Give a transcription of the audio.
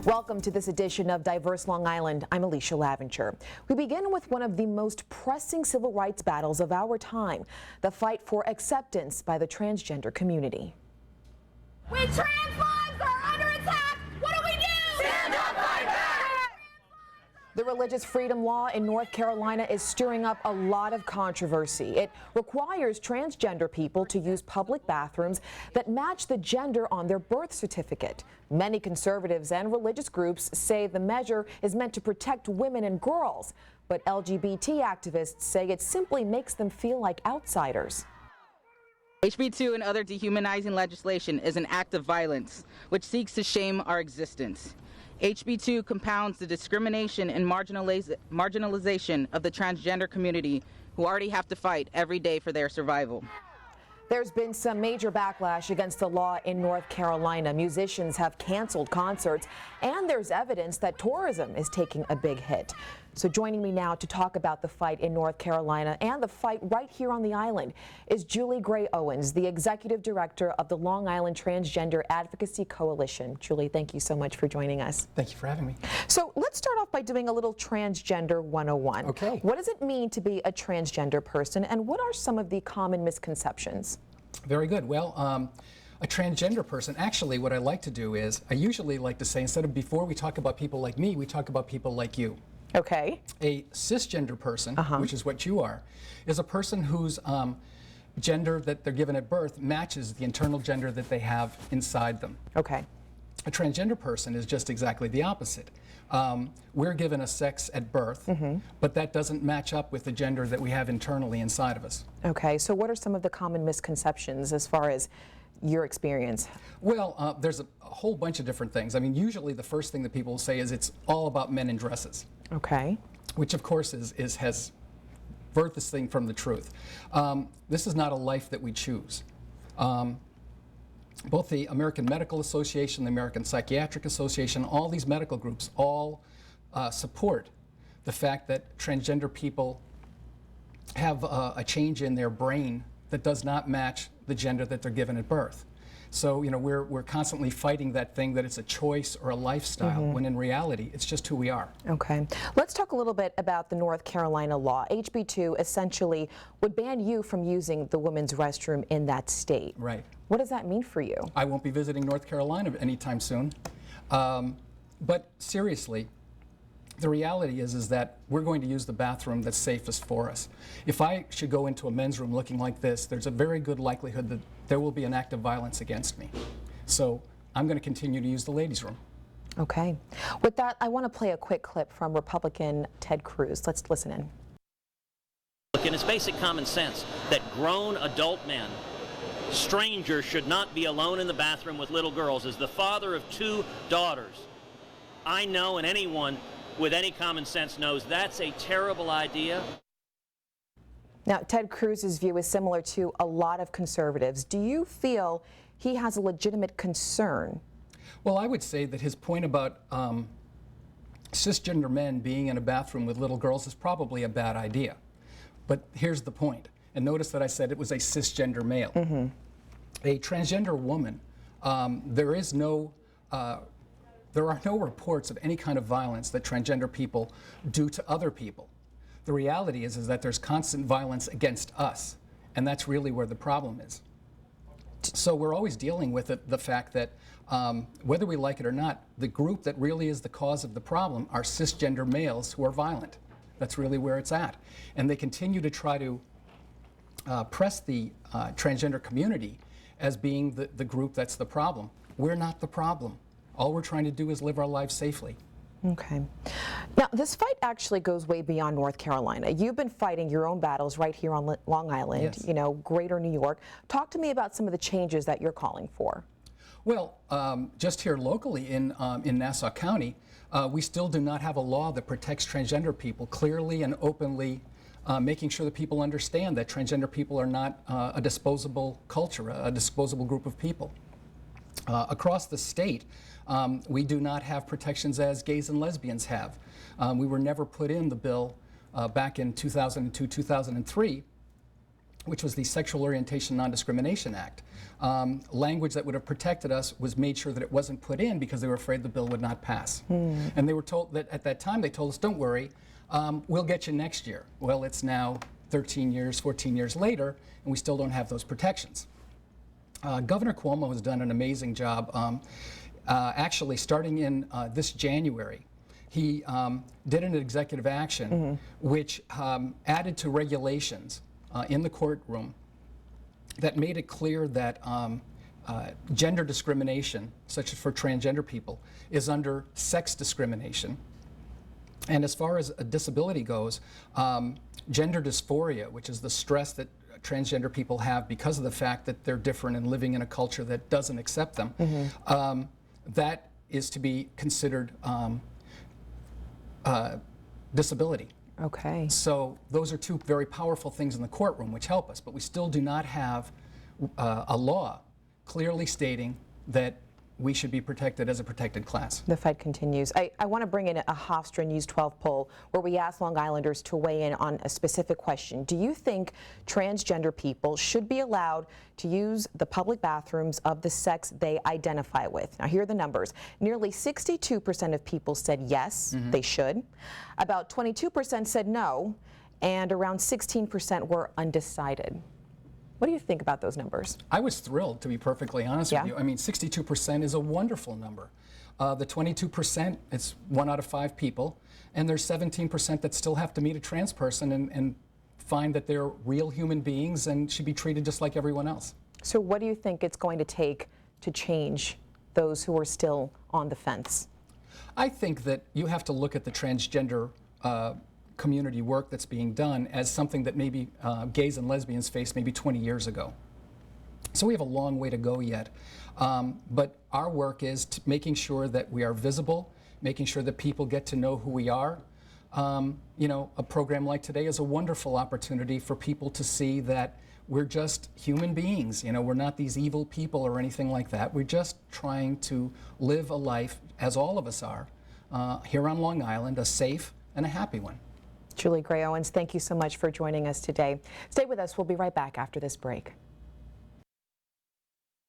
Welcome to this edition of Diverse Long Island. I'm Alicia Laventure. We begin with one of the most pressing civil rights battles of our time, the fight for acceptance by the transgender community. We trans lives are under attack! What do we do? Stand up, fight back! The religious freedom law in North Carolina is stirring up a lot of controversy. It requires transgender people to use public bathrooms that match the gender on their birth certificate. Many conservatives and religious groups say the measure is meant to protect women and girls, but LGBT activists say it simply makes them feel like outsiders. HB 2 and other dehumanizing legislation is an act of violence which seeks to shame our existence. HB 2 compounds the discrimination and marginalization of the transgender community who already have to fight every day for their survival. There's been some major backlash against the law in North Carolina. Musicians have canceled concerts, and there's evidence that tourism is taking a big hit. So joining me now to talk about the fight in North Carolina and the fight right here on the island is Julie Gray Owens, the executive director of the Long Island Transgender Advocacy Coalition. Julie, thank you so much for joining us. Thank you for having me. So let's start off by doing a little Transgender 101. Okay. What does it mean to be a transgender person, and what are some of the common misconceptions? Very good. Well, a transgender person, actually what I like to do is, I usually like to say, instead of before we talk about people like me, we talk about people like you. Okay. A cisgender person, which is what you are, is a person whose gender that they're given at birth matches the internal gender that they have inside them. Okay. A transgender person is just exactly the opposite. We're given a sex at birth, but that doesn't match up with the gender that we have internally inside of us. Okay, so what are some of the common misconceptions as far as your experience? Well, there's a whole bunch of different things. I mean, usually the first thing that people will say is it's all about men in dresses. Okay. Which of course has birthed this thing from the truth. This is not a life that we choose. Both the American Medical Association, the American Psychiatric Association, all these medical groups all support the fact that transgender people have a change in their brain that does not match the gender that they're given at birth. So, you know, we're constantly fighting that thing that it's a choice or a lifestyle, when in reality, it's just who we are. Okay. Let's talk a little bit about the North Carolina law. HB 2 essentially would ban you from using the women's restroom in that state. Right. What does that mean for you? I won't be visiting North Carolina anytime soon. But seriously, the reality is that we're going to use the bathroom that's safest for us. If I should go into a men's room looking like this, there's a very good likelihood that there will be an act of violence against me. So I'm going to continue to use the ladies' room. Okay. With that, I want to play a quick clip from Republican Ted Cruz. Let's listen in. Look, and it's basic common sense that grown adult men, strangers, should not be alone in the bathroom with little girls. As the father of 2 daughters, I know, and anyone with any common sense knows, that's a terrible idea. Now, Ted Cruz's view is similar to a lot of conservatives. Do you feel he has a legitimate concern? Well, I would say that his point about cisgender men being in a bathroom with little girls is probably a bad idea. But here's the point, and notice that I said it was a cisgender male. A transgender woman, there are no reports of any kind of violence that transgender people do to other people. The reality is that there's constant violence against us, and that's really where the problem is. So we're always dealing with the fact that whether we like it or not, the group that really is the cause of the problem are cisgender males who are violent. That's really where it's at. And they continue to try to press the transgender community as being the group that's the problem. We're not the problem. All we're trying to do is live our lives safely. Okay. Now, this fight actually goes way beyond North Carolina. You've been fighting your own battles right here on Long Island, Yes. you know, greater New York. Talk to me about some of the changes that you're calling for. Well, just here locally in Nassau County, we still do not have a law that protects transgender people clearly and openly, making sure that people understand that transgender people are not a disposable culture, a disposable group of people. Across the state, we do not have protections as gays and lesbians have. We were never put in the bill back in 2002, 2003 which was the Sexual Orientation Non-Discrimination Act. Language that would have protected us was made sure that it wasn't put in because they were afraid the bill would not pass. And they were told that at that time, they told us, don't worry, we'll get you next year. Well, it's now 13 years, 14 years later, and we still don't have those protections. Governor Cuomo has done an amazing job. Actually, starting in this January, he did an executive action which added to regulations in the courtroom that made it clear that gender discrimination, such as for transgender people, is under sex discrimination. And as far as a disability goes, gender dysphoria, which is the stress that transgender people have because of the fact that they're different and living in a culture that doesn't accept them, that is to be considered disability. Okay. So those are two very powerful things in the courtroom which help us, but we still do not have a law clearly stating that we should be protected as a protected class. The fight continues. I want to bring in a Hofstra News 12 poll where we asked Long Islanders to weigh in on a specific question. Do you think transgender people should be allowed to use the public bathrooms of the sex they identify with? Now, here are the numbers. Nearly 62% of people said yes, they should. About 22% said no, and around 16% were undecided. What do you think about those numbers? I was thrilled, to be perfectly honest with you. I mean, 62% is a wonderful number. The 22%, it's 1 out of 5 people, and there's 17% that still have to meet a trans person and find that they're real human beings and should be treated just like everyone else. So what do you think it's going to take to change those who are still on the fence? I think that you have to look at the transgender community work that's being done as something that maybe gays and lesbians faced maybe 20 years ago. So we have a long way to go yet. But our work is making sure that we are visible, making sure that people get to know who we are. You know, a program like today is a wonderful opportunity for people to see that we're just human beings. You know, we're not these evil people or anything like that. We're just trying to live a life, as all of us are, here on Long Island, a safe and a happy one. Julie Gray Owens, thank you so much for joining us today. Stay with us. We'll be right back after this break.